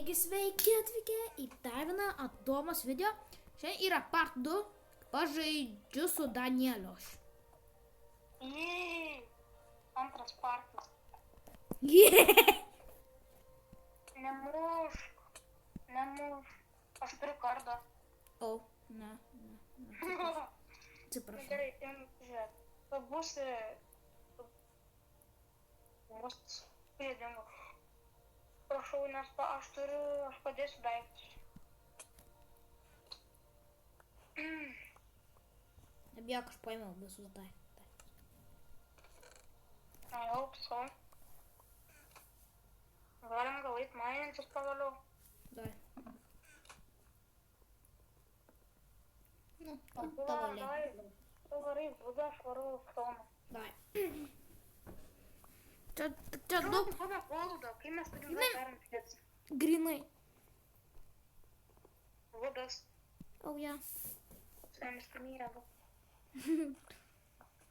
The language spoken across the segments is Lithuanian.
Taigi sveiki atvykę į dar vieną Adomas video. Šiandien yra part 2. Pažaidžiu su Danieliu. Jei, antras partas. Nemušk. Aš turiu kardą. O, ne. Atsiprašau. Gerai, žiūrėk. Tu būsi... Vos pėdingu. Prašau, nes aš padėsiu daiktus. Nebijok, aš paėmiau visus daiktus. I hope so. Galim gal eit mainintis pagaliau. Dai. Nu, Tu pavaliai. varai, būda aš varau stoną. Dai. Čia daug Būda polda, kai mes turim darom pėtsą. grinai. Būdas, O, ja. senis miega.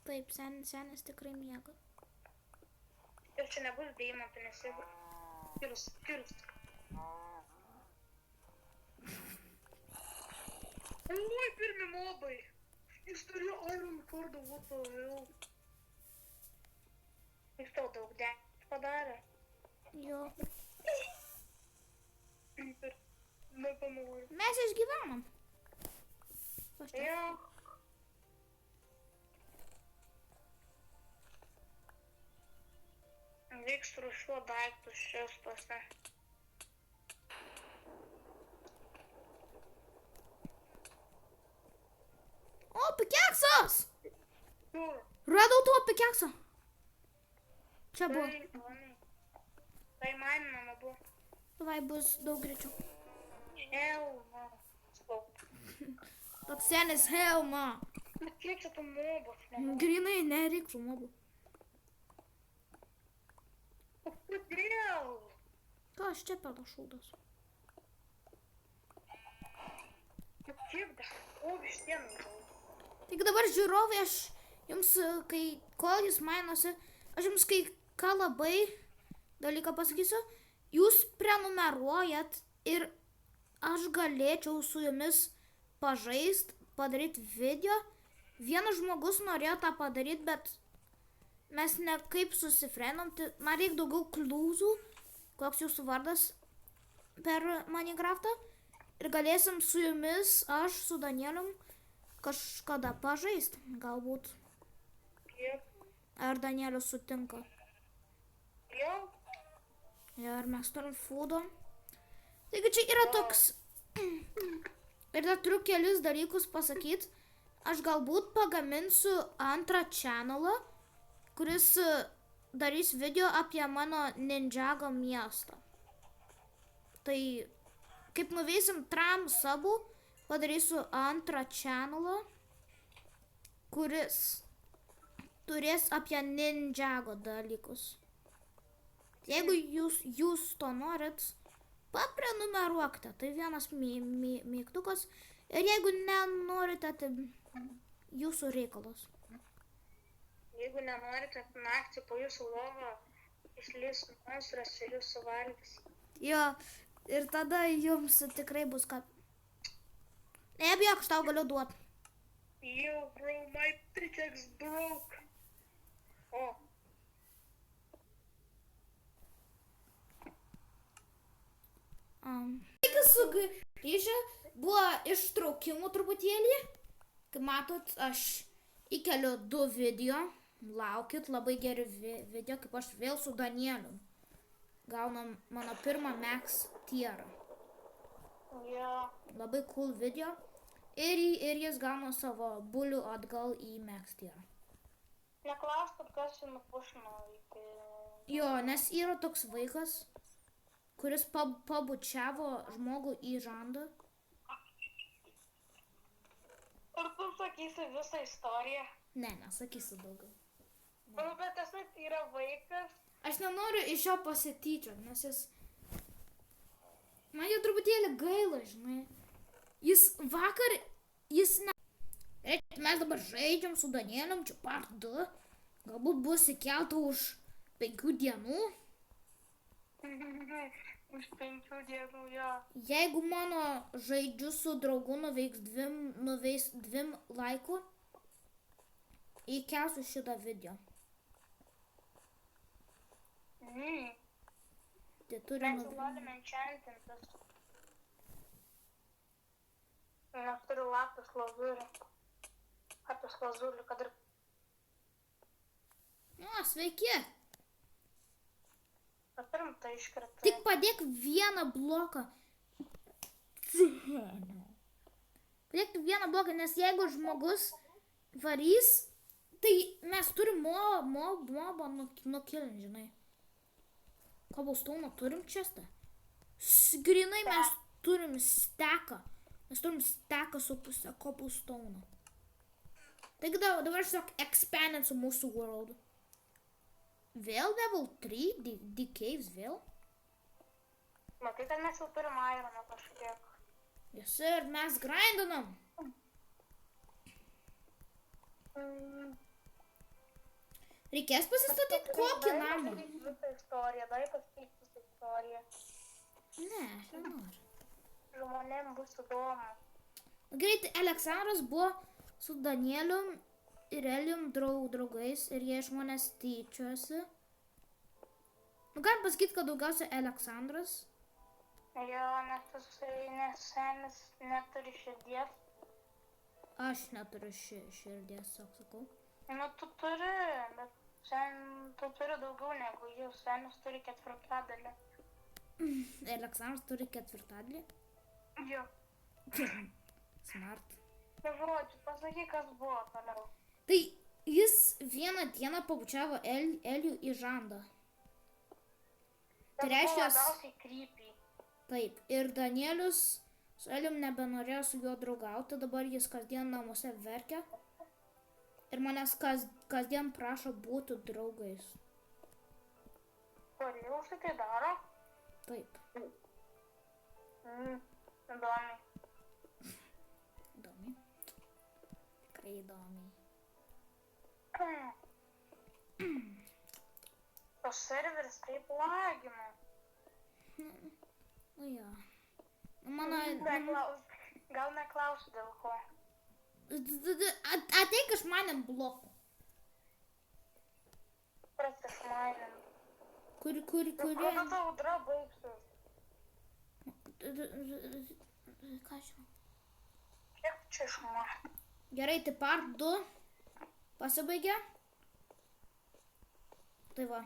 Taip, senis tikrai miega. Ir čia nebus deimantų, nes jeigu... Kirs. Oi, pirmi mobai. Jis turėjo Iron Fordą, what the hell. Jis tau daug dėkis padarė. Jo. Ir nepamalvoju. Mes išgyvenam. Paštai. Jo. Reiks rušiuo daiktus šistose. O, pikeksas! Kur? Radau tuo pikeksą. Čia buvo. Tai maininama buvo. Davai bus daug greičiau. Hell, no. Sakau. Toks senis helma. Bet kiek čia tų mobų? Grinai nereiktų mobų. O kodėl? Ką aš čia per šūdas? Juk kiek dar? O, vištienai gal. Taigi dabar žiūrovai, aš jums, kol jūs mainosi, aš jums ką labai dalyką pasakysiu. Jūs prenumeruojat ir aš galėčiau su jumis padaryti video. Vienas žmogus norėjo tą padaryti, bet mes nekaip susifrenom. Man reikia daugiau kliūzų, koks jūsų vardas per Minecraftą. Ir galėsim su jumis, aš su Danielium, kažkada pažaist. Galbūt. Kiek? Ar Danielius sutinka. Jau? Ir mes turim foodo. Taigi čia yra toks... Ir dar turiu kelis dalykus pasakyti. Aš galbūt pagaminsiu antrą channelą, kuris darys video apie mano Ninjago miestą. Tai kaip nuveisim tram sabų, padarysiu antrą channelą, kuris turės apie Ninjago dalykus. Jeigu jūs to norit, paprenumeruokite, tai vienas mygtukas. Ir jeigu nenorite, tai jūsų reikalas. Jeigu nenorite, naktį po jūsų lovą išlys monstras ir jūs suvalgys. Jo, ir tada jums tikrai bus ką. Nebijok, aš tau galiu duoti. Yo, bro, my pickaxe broke. O. Kas sugrįžę, buvo ištraukimų truputėlį. Kaip matot, aš įkeliu 2 video. Laukit, labai geri video, kaip aš vėl su Danieliu. Gaunam mano pirmą max tierą. Jo. Labai cool video. Ir jis gauna savo bulių atgal į max tierą. Neklauskit, kas jį nupušino iki... Jo, nes yra toks vaikas, kuris pabučiavo žmogų į žandą. Ir tu sakysi visą istoriją. Ne, nesakysiu daugiau. Nu, bet tas yra vaikas. Aš nenoriu iš jo pasityčiot, nes jis... Man jau truputėlį gaila, žinai. Jis vakar, mes dabar žaidžiam su Danielium, čia part 2. Galbūt bus įkelta už 5 dienų. Už 5 dienų, jo. Jeigu mano žaidžiu su draugu nuveis 2 laikų, įkelsiu šitą video. Tai turi Mes jau galime enchantintis. Nes turiu lapis lazulį. Lapis lazulį, kad ir... Sveiki. Bet turim tai iškirtai. Tik padėk vieną bloką. Padėk vieną bloką, nes jeigu žmogus varys, tai mes turim mobą nukilint, žinai. Cobblestone turim čestą. Grinai mes turim steką. Mes turim steką su pusę cobblestone. Taigi dabar tiesiog expandint su mūsų world. Vėl level 3, the caves vėl. Matai, kad mes jau turim ironą kažkiek. Yes, ir mes grindinam. Reikės pasistatyti kokį namą. Visą istoriją, dar pasakyti visą istoriją. Ne, aš nenoriu. Žmonėm bus įdomu. Greitai, Aleksandras buvo su Danielium ir Elijum draugais ir jie iš manęs tyčiosi. Galim pasakyti, kad daugiausia Aleksandras. Jo, nes senis neturi širdies. Aš neturiu širdies, sakau. Nu, tu turi, bet tu turi daugiau negu jūs. Senis turi 4/4. Aleksandras turi 4/4. Jo. Smart. Tai žodžiu, pasakyk, kas buvo toliau. Tai jis vieną dieną pabučiavo Elijų į žandą. Tai reiškia, labiausiai creepy. taip, ir Danielius su Elijum nebenorėjo su juo draugauti, dabar jis kasdien namuose verkia ir manęs kasdien prašo būti draugais. Kodėl jis tai daro? Taip. Įdomiai. Įdomiai. Tikrai įdomiai. O serveris taip lagina. Nu jo. Mano... Gal neklausiu dėl ko. Ateik iš manėm blokų. Prasišmainin. Kurie? Kada ta audra baigsis? Ką žinau? Kiek čia išmokti? Gerai, tai part 2 pasibaigė. Tai va.